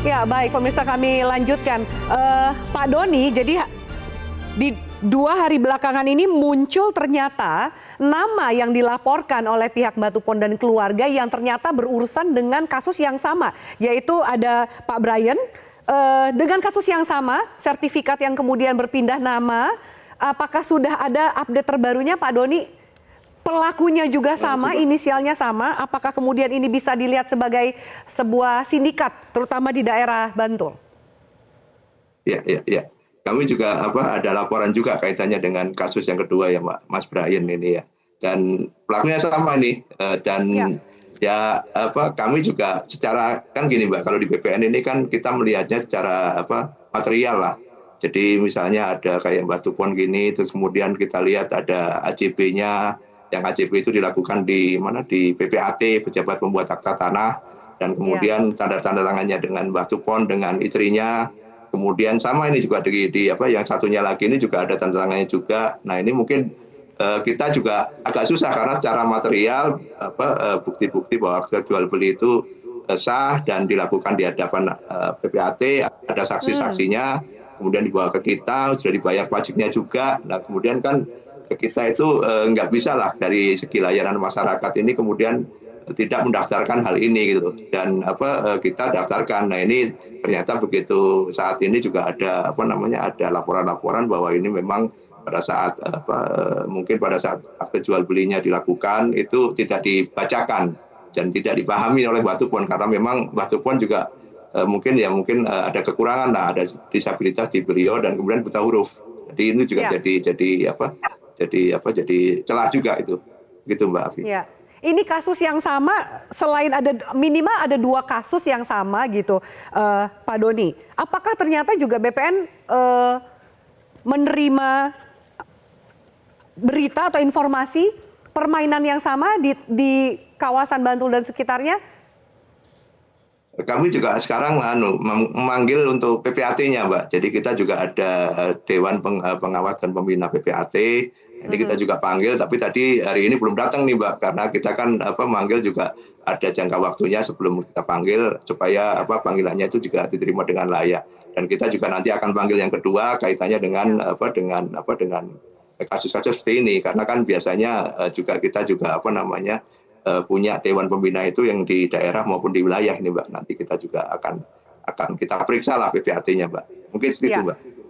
Ya, baik pemirsa kami lanjutkan. Pak Doni, jadi di 2 hari belakangan ini muncul ternyata nama yang dilaporkan oleh pihak Mbak Tupon dan keluarga yang ternyata berurusan dengan kasus yang sama, yaitu ada Pak Brian dengan kasus yang sama, sertifikat yang kemudian berpindah nama. Apakah sudah ada update terbarunya Pak Doni? Pelakunya juga sama, inisialnya sama. Apakah kemudian ini bisa dilihat sebagai sebuah sindikat, terutama di daerah Bantul? Ya, ya, ya. Kami juga ada laporan juga kaitannya dengan kasus yang kedua ya, Mas Brian ini ya. Dan pelakunya sama nih. Dan ya kami juga secara kan gini Mbak, kalau di BPN ini kan kita melihatnya secara material lah. Jadi misalnya ada kayak Mbak Tupon gini, terus kemudian kita lihat ada AJB-nya. Yang AJB itu dilakukan di mana, di PPAT, Pejabat Pembuat Akta Tanah, dan kemudian tanda-tanda tangannya dengan Mbak Tupon dengan istrinya. Kemudian sama ini juga di yang satunya lagi ini juga ada tanda tangannya juga. Nah ini mungkin kita juga agak susah karena secara material bukti-bukti bahwa akta jual beli itu sah dan dilakukan di hadapan PPAT, ada saksi-saksinya, kemudian dibawa ke kita, sudah dibayar pajaknya juga. Nah kemudian kan kita itu nggak bisa lah dari segi layanan masyarakat ini kemudian tidak mendaftarkan hal ini gitu, dan kita daftarkan. Nah ini ternyata begitu saat ini juga ada ada laporan-laporan bahwa ini memang pada saat mungkin pada saat akte jual belinya dilakukan itu tidak dibacakan dan tidak dipahami oleh Mbak Tupon, karena memang Mbak Tupon juga mungkin ada kekurangan lah, ada disabilitas di beliau dan kemudian buta huruf. Jadi ini juga jadi celah juga itu, gitu Mbak Afi. Ya. Ini kasus yang sama, selain ada minimal ada 2 kasus yang sama gitu, Pak Doni. Apakah ternyata juga BPN menerima berita atau informasi permainan yang sama di kawasan Bantul dan sekitarnya? Kami juga sekarang memanggil untuk PPAT-nya, Mbak. Jadi kita juga ada Dewan Pengawas dan Pembina PPAT. Ini kita juga panggil, tapi tadi hari ini belum datang nih Mbak, karena kita kan manggil juga ada jangka waktunya sebelum kita panggil supaya panggilannya itu juga diterima dengan layak. Dan kita juga nanti akan panggil yang kedua kaitannya dengan dengan kasus-kasus seperti ini, karena kan biasanya juga kita juga punya Dewan Pembina itu yang di daerah maupun di wilayah ini Mbak. Nanti kita juga akan kita periksa lah PPAT-nya Mbak. Mungkin segitu Mbak.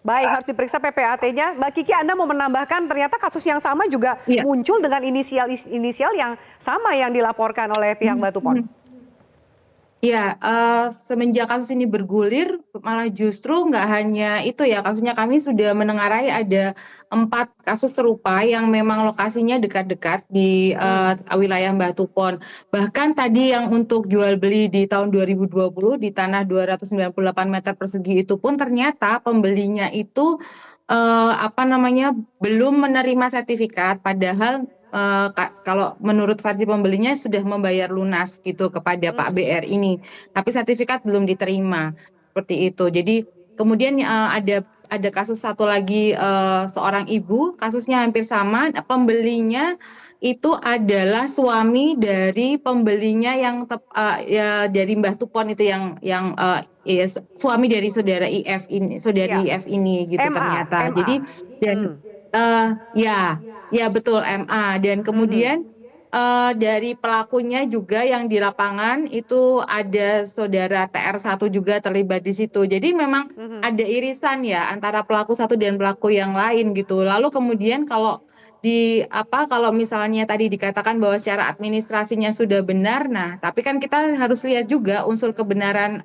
Baik, harus diperiksa PPAT-nya. Mbak Kiki, Anda mau menambahkan ternyata kasus yang sama juga muncul dengan inisial yang sama yang dilaporkan oleh pihak Mbak Tupon. Ya, semenjak kasus ini bergulir, malah justru nggak hanya itu ya, kasusnya kami sudah menengarai ada 4 kasus serupa yang memang lokasinya dekat-dekat di wilayah Mbak Tupon. Bahkan tadi yang untuk jual beli di tahun 2020 di tanah 298 meter persegi itu pun ternyata pembelinya itu belum menerima sertifikat, padahal kalau menurut versi pembelinya sudah membayar lunas gitu kepada Pak BR ini, tapi sertifikat belum diterima seperti itu. Jadi kemudian ada kasus satu lagi, seorang ibu, kasusnya hampir sama, pembelinya itu adalah suami dari pembelinya yang dari Mbah Tupon itu yang suami dari saudara IF ini, saudari IF ini gitu ternyata. Jadi dan ya betul MA, dan kemudian dari pelakunya juga yang di lapangan itu ada saudara TR1 juga terlibat di situ. Jadi memang ada irisan ya antara pelaku satu dan pelaku yang lain gitu. Lalu kemudian kalau kalau misalnya tadi dikatakan bahwa secara administrasinya sudah benar, nah tapi kan kita harus lihat juga unsur kebenaran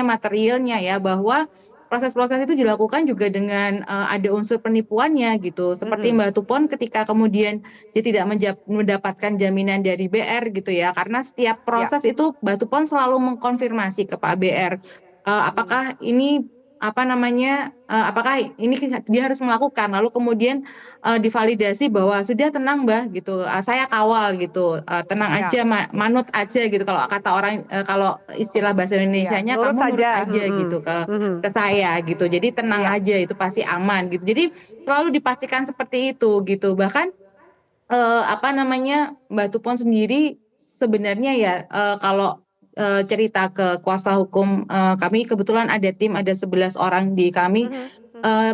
materialnya ya, bahwa proses-proses itu dilakukan juga dengan ada unsur penipuannya gitu. Seperti Mbak Tupon ketika kemudian dia tidak mendapatkan jaminan dari BR gitu ya. Karena setiap proses itu Mbak Tupon selalu mengkonfirmasi ke Pak BR apakah ini apakah ini dia harus melakukan, lalu kemudian divalidasi bahwa sudah tenang Mbah gitu, saya kawal gitu, tenang aja, manut aja gitu, kalau kata orang kalau istilah bahasa Indonesianya kamu nurut aja gitu ke saya gitu, jadi tenang aja, itu pasti aman gitu. Jadi selalu dipastikan seperti itu gitu. Bahkan Mbak Tupon sendiri sebenarnya ya kalau cerita ke kuasa hukum kami, kebetulan ada tim, ada 11 orang di kami.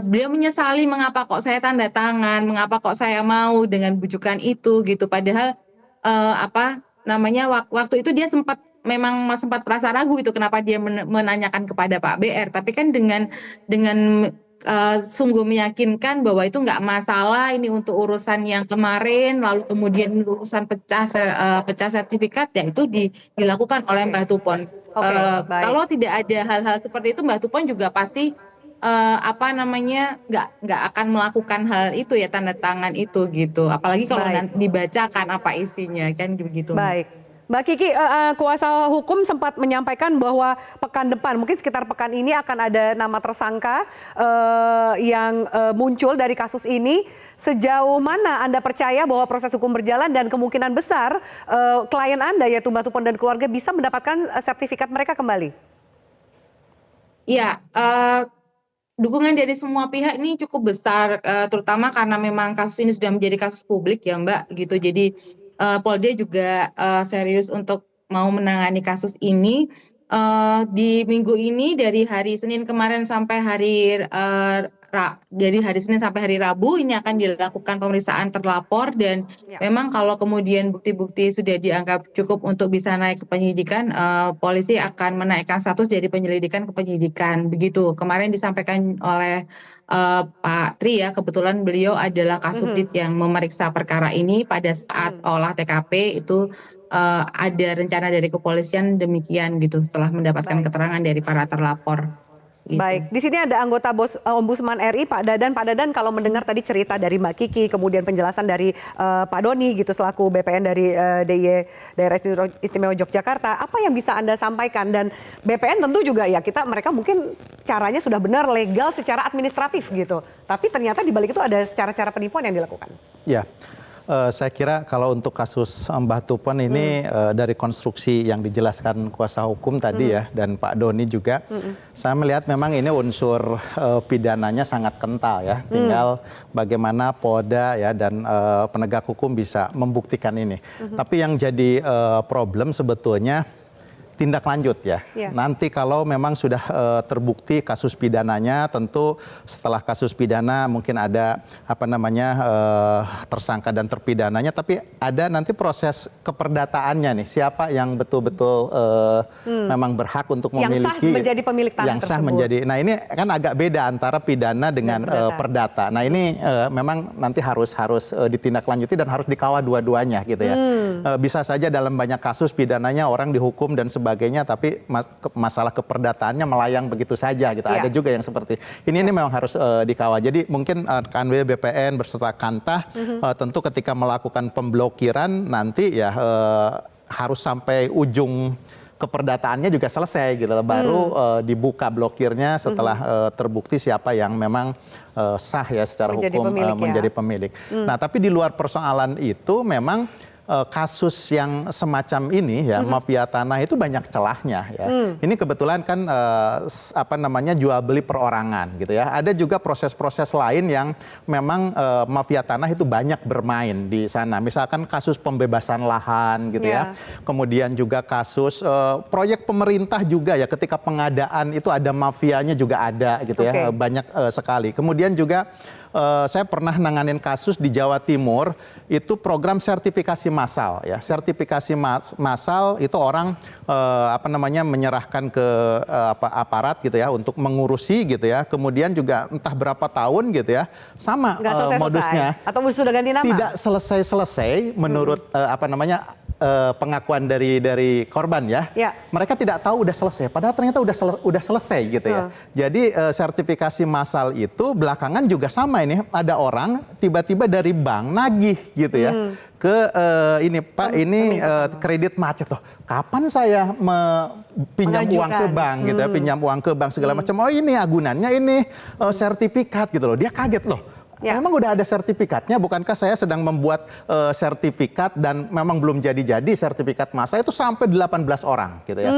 Beliau menyesali mengapa kok saya tanda tangan, mengapa kok saya mau dengan bujukan itu gitu. Padahal waktu itu dia memang sempat merasa ragu gitu kenapa dia menanyakan kepada Pak BR. Tapi kan dengan sungguh meyakinkan bahwa itu nggak masalah, ini untuk urusan yang kemarin, lalu kemudian urusan pecah sertifikat, ya itu dilakukan oleh Mbak Tupon. Kalau tidak ada hal-hal seperti itu, Mbak Tupon juga pasti nggak akan melakukan hal itu ya, tanda tangan itu gitu. Apalagi kalau nanti dibacakan apa isinya, kan begitu. Baik. Mbak Kiki, kuasa hukum sempat menyampaikan bahwa pekan depan, mungkin sekitar pekan ini akan ada nama tersangka yang muncul dari kasus ini. Sejauh mana Anda percaya bahwa proses hukum berjalan dan kemungkinan besar klien Anda yaitu Mbak Tupon dan keluarga bisa mendapatkan sertifikat mereka kembali? Ya, dukungan dari semua pihak ini cukup besar, terutama karena memang kasus ini sudah menjadi kasus publik ya Mbak, gitu. Jadi Polda juga serius untuk mau menangani kasus ini. Di minggu ini dari hari Senin kemarin sampai hari Senin sampai hari Rabu ini akan dilakukan pemeriksaan terlapor, dan memang kalau kemudian bukti-bukti sudah dianggap cukup untuk bisa naik ke penyidikan, polisi akan menaikkan status dari penyelidikan ke penyidikan. Begitu kemarin disampaikan oleh Pak Tri ya, kebetulan beliau adalah Kasubdit yang memeriksa perkara ini pada saat olah TKP itu. Ada rencana dari kepolisian demikian gitu setelah mendapatkan keterangan dari para terlapor. Gitu. Baik, di sini ada anggota Ombudsman RI Pak Dadan. Pak Dadan, kalau mendengar tadi cerita dari Mbak Kiki, kemudian penjelasan dari Pak Doni gitu selaku BPN dari DIY Daerah Istimewa Yogyakarta, apa yang bisa Anda sampaikan? Dan BPN tentu juga ya mereka mungkin caranya sudah benar legal secara administratif gitu, tapi ternyata di balik itu ada cara-cara penipuan yang dilakukan. Ya. Saya kira kalau untuk kasus Mbah Tupon ini dari konstruksi yang dijelaskan kuasa hukum tadi ya, dan Pak Doni juga, saya melihat memang ini unsur pidananya sangat kental ya. Tinggal bagaimana Polda ya dan penegak hukum bisa membuktikan ini. Tapi yang jadi problem sebetulnya tindak lanjut ya. Nanti kalau memang sudah terbukti kasus pidananya, tentu setelah kasus pidana mungkin ada tersangka dan terpidananya, tapi ada nanti proses keperdataannya nih, siapa yang betul-betul memang berhak untuk memiliki, yang sah menjadi pemilik tanah tersebut. Nah ini kan agak beda antara pidana dengan perdata. Nah ini memang nanti harus ditindaklanjuti dan harus dikawal dua-duanya gitu ya. Bisa saja dalam banyak kasus pidananya orang dihukum dan sebagainya, tapi masalah keperdataannya melayang begitu saja gitu. Ada juga yang seperti ini memang harus dikawal. Jadi mungkin Kanwil BPN berserta Kantah tentu ketika melakukan pemblokiran nanti ya harus sampai ujung keperdataannya juga selesai gitu, baru dibuka blokirnya setelah terbukti siapa yang memang sah ya secara hukum menjadi pemilik. Nah tapi di luar persoalan itu memang kasus yang semacam ini ya, mafia tanah itu banyak celahnya ya. Ini kebetulan kan jual beli perorangan gitu ya. Ada juga proses-proses lain yang memang mafia tanah itu banyak bermain di sana. Misalkan kasus pembebasan lahan gitu ya. Kemudian juga kasus proyek pemerintah juga ya, ketika pengadaan itu ada mafianya juga ada gitu ya. Banyak sekali. Kemudian juga saya pernah nanganin kasus di Jawa Timur, itu program sertifikasi massal ya. Sertifikasi massal itu orang menyerahkan ke aparat gitu ya untuk mengurusi gitu ya. Kemudian juga entah berapa tahun gitu ya. Sama modusnya. Atau sudah ganti nama? Tidak selesai-selesai menurut pengakuan dari korban ya. Mereka tidak tahu udah selesai, padahal ternyata udah selesai gitu ya. Jadi sertifikasi massal itu belakangan juga sama ini, ada orang tiba-tiba dari bank nagih gitu ya ke ini Pak, ini kredit macet loh. Kapan saya pinjam uang ke bank gitu ya, pinjam uang ke bank segala macam. Oh ini agunannya ini sertifikat gitu loh. Dia kaget loh. Ya. Memang udah ada sertifikatnya, bukankah saya sedang membuat sertifikat dan memang belum jadi-jadi sertifikat masa itu sampai 18 orang gitu ya.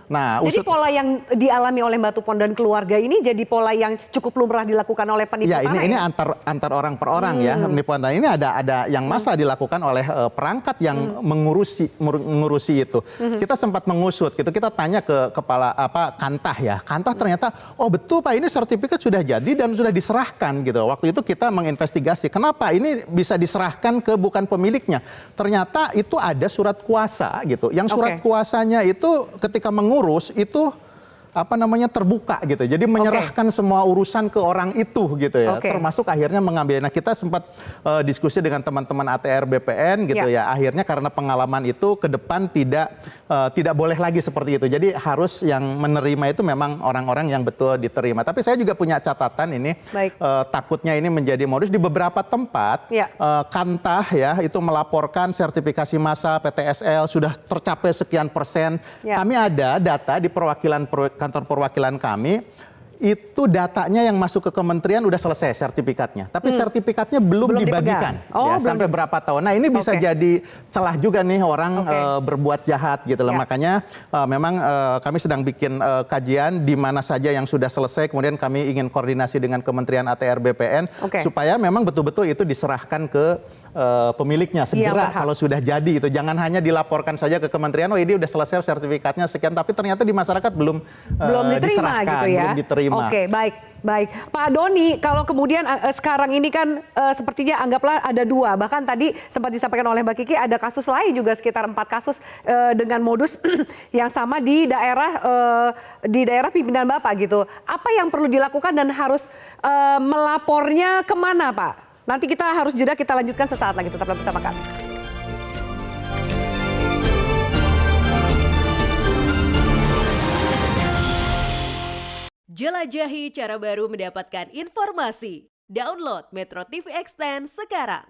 Nah, jadi pola yang dialami oleh Mbak Tupon dan keluarga ini jadi pola yang cukup lumrah dilakukan oleh penipu ya, tanah ini ya? antar orang per orang ya. Penipuan tanah ini ada yang masa dilakukan oleh perangkat yang mengurusi itu. Kita sempat mengusut gitu. Kita tanya ke kepala Kantah ya. Kantah ternyata oh betul Pak, ini sertifikat sudah jadi dan sudah diserahkan gitu. Waktu itu kita menginvestigasi kenapa ini bisa diserahkan ke bukan pemiliknya. Ternyata itu ada surat kuasa gitu. Yang surat kuasanya itu ketika mengurus itu terbuka gitu. Jadi menyerahkan semua urusan ke orang itu gitu ya. Termasuk akhirnya mengambil. Nah, kita sempat diskusi dengan teman-teman ATR BPN gitu ya. Akhirnya karena pengalaman itu ke depan tidak boleh lagi seperti itu. Jadi harus yang menerima itu memang orang-orang yang betul diterima. Tapi saya juga punya catatan ini. Takutnya ini menjadi modus di beberapa tempat. Kantah ya itu melaporkan sertifikasi massa PTSL sudah tercapai sekian persen. Kami ada data di kantor perwakilan kami, itu datanya yang masuk ke kementerian udah selesai sertifikatnya. Tapi sertifikatnya belum dibagikan sampai berapa tahun. Nah ini bisa jadi celah juga nih orang berbuat jahat gitu loh. Makanya memang kami sedang bikin kajian di mana saja yang sudah selesai. Kemudian kami ingin koordinasi dengan Kementerian ATR BPN supaya memang betul-betul itu diserahkan ke pemiliknya segera kalau sudah jadi itu. Jangan hanya dilaporkan saja ke kementerian, oh ini udah selesai sertifikatnya sekian, tapi ternyata di masyarakat belum diterima diserahkan, gitu ya. belum diterima. Oke, baik. Pak Doni, kalau kemudian sekarang ini kan sepertinya anggaplah ada 2, bahkan tadi sempat disampaikan oleh Mbak Kiki ada kasus lain juga sekitar 4 kasus dengan modus yang sama di daerah pimpinan Bapak gitu. Apa yang perlu dilakukan dan harus melapornya kemana Pak? Nanti kita harus jeda, kita lanjutkan sesaat lagi. Tetaplah bersama kami. Jelajahi cara baru mendapatkan informasi. Download Metro TV Extend sekarang.